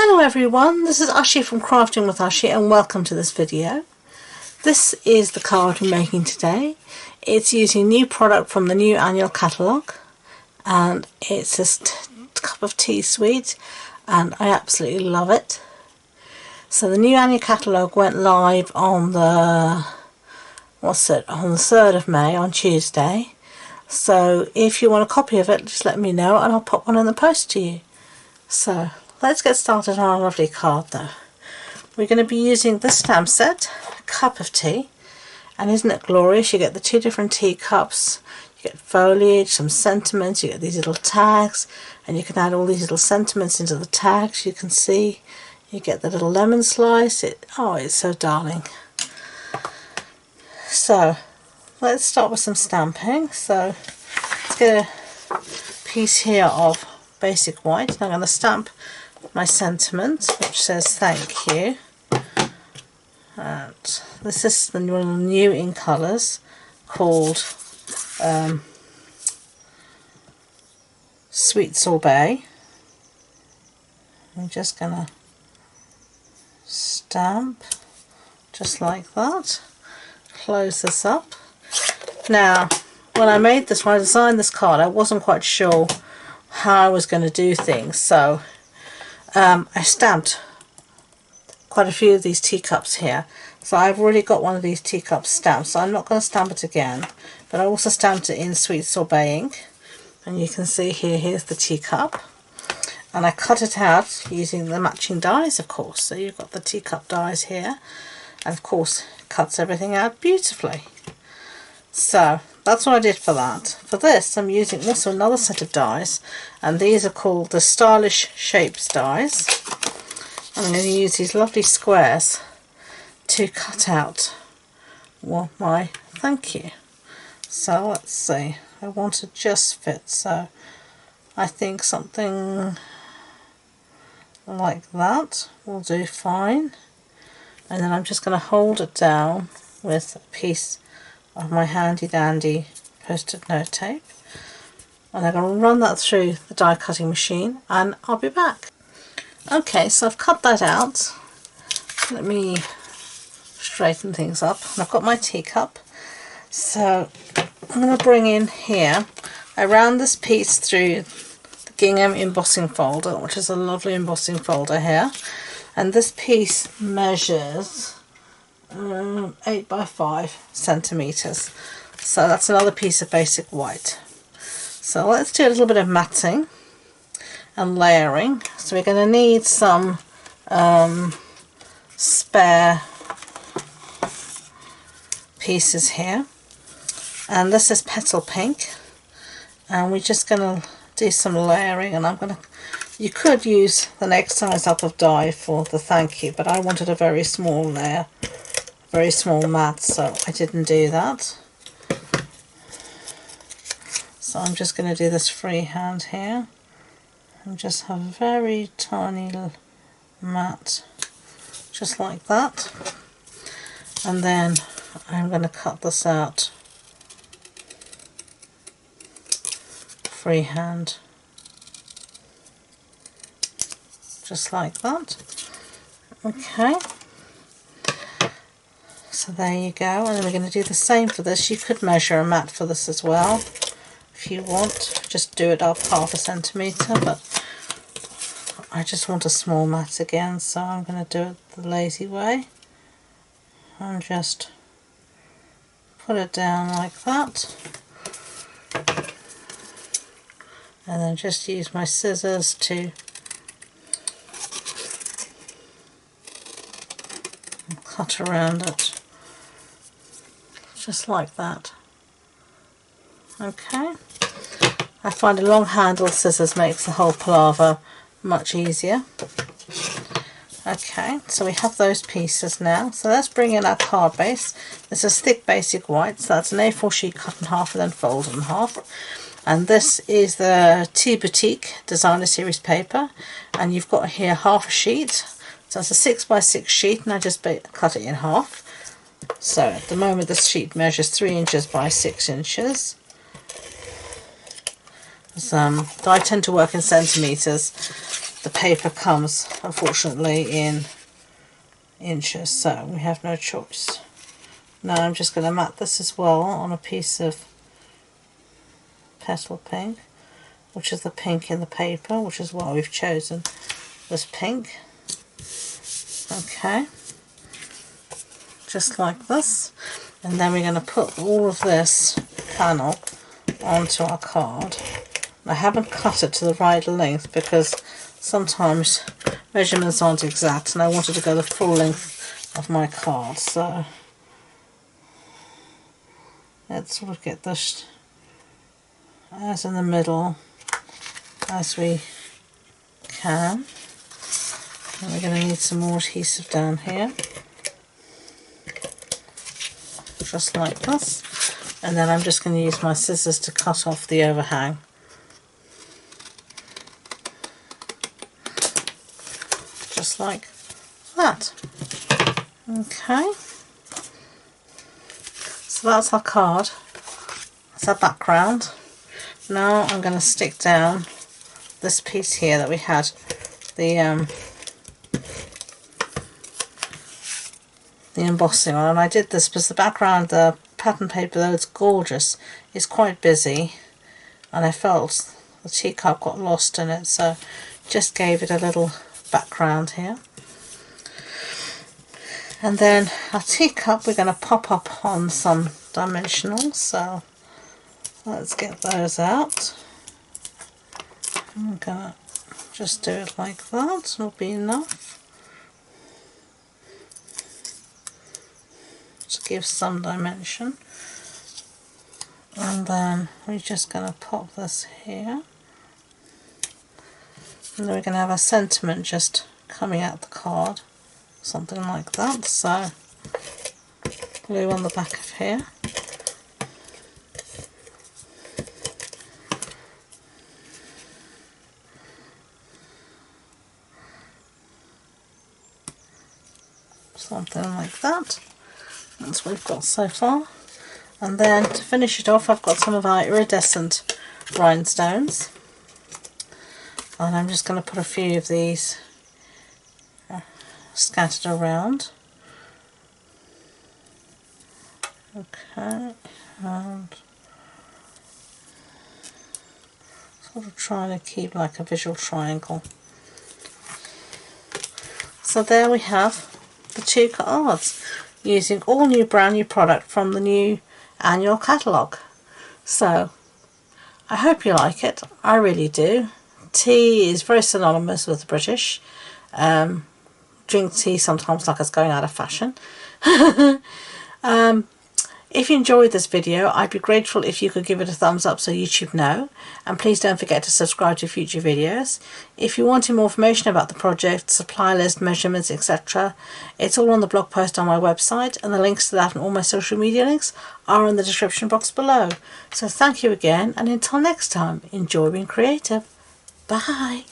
Hello everyone, this is Ashee from Crafting with Ashee and welcome to this video. This is the card we're making today. It's using new product from the new annual catalogue and it's a cup of tea sweet and I absolutely love it. So the new annual catalogue went live on the 3rd of May, on Tuesday. So if you want a copy of it, just let me know and I'll pop one in the post to you. So let's get started on our lovely card though. We're going to be using this stamp set, Cup of Tea, and isn't it glorious? You get the two different tea cups, you get foliage, some sentiments, you get these little tags, and you can add all these little sentiments into the tags. You can see you get the little lemon slice. It's so darling. So let's start with some stamping. So let's get a piece here of basic white and I'm going to stamp my sentiment which says thank you, and this is the new in colours called Sweet Sorbet. I'm just going to stamp just like that, close this up. Now when I made this, when I designed this card, I wasn't quite sure how I was going to do things, so I stamped quite a few of these teacups here. So I've already got one of these teacups stamped, so I'm not going to stamp it again, but I also stamped it in Sweet Sorbet ink, and you can see here's the teacup, and I cut it out using the matching dies, of course. So you've got the teacup dies here, and of course it cuts everything out beautifully. So that's what I did for that. For this I'm using also another set of dies, and these are called the Stylish Shapes dies. I'm going to use these lovely squares to cut out my thank you. So let's see, I want to just fit, so I think something like that will do fine, and then I'm just going to hold it down with a piece of my handy dandy post-it note tape, and I'm going to run that through the die cutting machine and I'll be back. Okay, so I've cut that out. Let me straighten things up. And I've got my teacup, so I'm going to bring in here, I ran this piece through the gingham embossing folder, which is a lovely embossing folder here, and this piece measures 8 by 5 centimeters, so that's another piece of basic white. So let's do a little bit of matting and layering. So we're going to need some spare pieces here, and this is Petal Pink, and we're just going to do some layering, and you could use the next size up of die for the thank you, but I wanted a very small layer, very small mat, so I didn't do that. So I'm just going to do this freehand here and just have a very tiny little mat just like that, and then I'm going to cut this out freehand just like that. Okay, so there you go, and then we're going to do the same for this. You could measure a mat for this as well if you want, just do it up 1/2 centimeter, but I just want a small mat again, so I'm going to do it the lazy way and just put it down like that, and then just use my scissors to cut around it just like that. Okay, I find a long handle scissors makes the whole palaver much easier. Okay, so we have those pieces now, so let's bring in our card base. This is thick basic white, so that's an A4 sheet cut in half and then folded in half, and this is the Tea Boutique Designer Series paper, and you've got here 1/2 sheet, so it's a 6 by 6 sheet, and I just cut it in half. So at the moment this sheet measures 3 inches by 6 inches. I tend to work in centimetres, the paper comes, unfortunately, in inches, so we have no choice. Now I'm just going to mat this as well on a piece of petal pink, which is the pink in the paper, which is why we've chosen this pink. Okay, just like this, and then we're going to put all of this panel onto our card. I haven't cut it to the right length because sometimes measurements aren't exact, and I wanted to go the full length of my card, so let's sort of get this as in the middle as we can. And we're going to need some more adhesive down here, just like this, and then I'm just going to use my scissors to cut off the overhang. Just like that. Okay, so that's our card, that's our background. Now I'm going to stick down this piece here that we had the embossing on, and I did this because the background, the pattern paper, though it's gorgeous, is quite busy, and I felt the teacup got lost in it, so just gave it a little background here. And then our teacup we're going to pop up on some dimensionals, so let's get those out. I'm going to just do it like that, it'll be enough to give some dimension. And then we're just going to pop this here, and then we're going to have a sentiment just coming out the card, something like that. So glue on the back of here, something like that. That's what we've got so far. And then to finish it off, I've got some of our iridescent rhinestones, and I'm just going to put a few of these scattered around. Okay, and sort of trying to keep like a visual triangle. So there we have the two cards, using all new brand new product from the new annual catalogue. So I hope you like it, I really do. Tea is very synonymous with the British. Drink tea sometimes like it's going out of fashion. If you enjoyed this video, I'd be grateful if you could give it a thumbs up so YouTube know, and please don't forget to subscribe to future videos. If you wanted more information about the project, supply list, measurements, etc., it's all on the blog post on my website, and the links to that and all my social media links are in the description box below. So thank you again, and until next time, enjoy being creative. Bye!